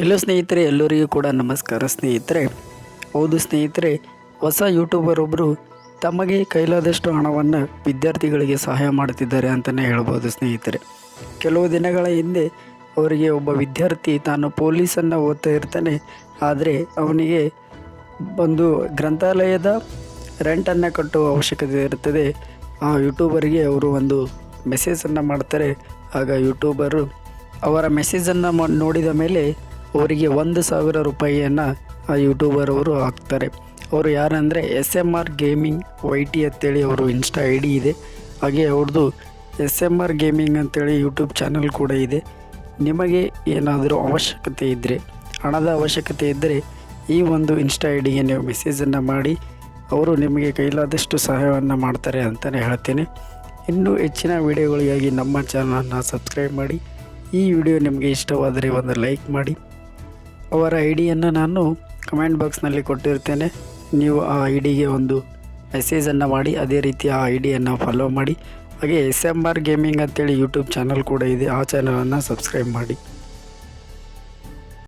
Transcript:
ಎಲ್ಲೋ ಸ್ನೇಹಿತರೆ, ಎಲ್ಲರಿಗೂ ಕೂಡ ನಮಸ್ಕಾರ ಸ್ನೇಹಿತರೆ. ಹೌದು ಸ್ನೇಹಿತರೆ, ಹೊಸ ಯೂಟ್ಯೂಬರ್ ಒಬ್ಬರು ತಮಗೆ ಕೈಲಾದಷ್ಟು ಹಣವನ್ನು ವಿದ್ಯಾರ್ಥಿಗಳಿಗೆ ಸಹಾಯ ಮಾಡುತ್ತಿದ್ದಾರೆ ಅಂತಲೇ ಹೇಳ್ಬೋದು ಸ್ನೇಹಿತರೆ. ಕೆಲವು ದಿನಗಳ ಹಿಂದೆ ಅವರಿಗೆ ಒಬ್ಬ ವಿದ್ಯಾರ್ಥಿ ತಾನು ಪೊಲೀಸನ್ನು ಓದ್ತಾ ಇರ್ತಾನೆ. ಆದರೆ ಅವನಿಗೆ ಒಂದು ಗ್ರಂಥಾಲಯದ ರೆಂಟನ್ನು ಕಟ್ಟುವ ಅವಶ್ಯಕತೆ ಇರುತ್ತದೆ. ಆ ಯೂಟ್ಯೂಬರಿಗೆ ಅವರು ಒಂದು ಮೆಸೇಜನ್ನು ಮಾಡ್ತಾರೆ. ಆಗ ಯೂಟ್ಯೂಬರು ಅವರ ಮೆಸೇಜನ್ನು ನೋಡಿದ ಮೇಲೆ ಅವರಿಗೆ 1,000 ರೂಪಾಯಿಯನ್ನು ಆ ಯೂಟ್ಯೂಬರ್ ಅವರು ಹಾಕ್ತಾರೆ. ಅವರು ಯಾರಂದರೆ SMR ಗೇಮಿಂಗ್ YT ಅಂತೇಳಿ ಅವರು ಇನ್ಸ್ಟಾ ID ಇದೆ. ಹಾಗೆ ಅವ್ರದ್ದು SMR ಗೇಮಿಂಗ್ ಅಂತೇಳಿ ಯೂಟ್ಯೂಬ್ ಚಾನಲ್ ಕೂಡ ಇದೆ. ನಿಮಗೆ ಏನಾದರೂ ಅವಶ್ಯಕತೆ ಇದ್ದರೆ, ಹಣದ ಅವಶ್ಯಕತೆ ಇದ್ದರೆ ಈ ಒಂದು ಇನ್ಸ್ಟಾ IDಗೆ ನೀವು ಮೆಸೇಜನ್ನು ಮಾಡಿ ಅವರು ನಿಮಗೆ ಕೈಲಾದಷ್ಟು ಸಹಾಯವನ್ನು ಮಾಡ್ತಾರೆ ಅಂತಲೇ ಹೇಳ್ತೇನೆ. ಇನ್ನೂ ಹೆಚ್ಚಿನ ವಿಡಿಯೋಗಳಿಗಾಗಿ ನಮ್ಮ ಚಾನಲನ್ನು ಸಬ್ಸ್ಕ್ರೈಬ್ ಮಾಡಿ. ಈ ವಿಡಿಯೋ ನಿಮಗೆ ಇಷ್ಟವಾದರೆ ಒಂದು ಲೈಕ್ ಮಾಡಿ. ಅವರ ಐಡಿಯನ್ನು ನಾನು ಕಮೆಂಟ್ ಬಾಕ್ಸ್ನಲ್ಲಿ ಕೊಟ್ಟಿರ್ತೇನೆ. ನೀವು ಆ ಐಡಿಗೆ ಒಂದು ಮೆಸೇಜನ್ನು ಮಾಡಿ, ಅದೇ ರೀತಿ ಆ ಐಡಿಯನ್ನು ಫಾಲೋ ಮಾಡಿ. ಹಾಗೆ SMR ಗೇಮಿಂಗ್ ಅಂತೇಳಿ ಯೂಟ್ಯೂಬ್ ಚಾನಲ್ ಕೂಡ ಇದೆ, ಆ ಚಾನಲನ್ನು ಸಬ್ಸ್ಕ್ರೈಬ್ ಮಾಡಿ.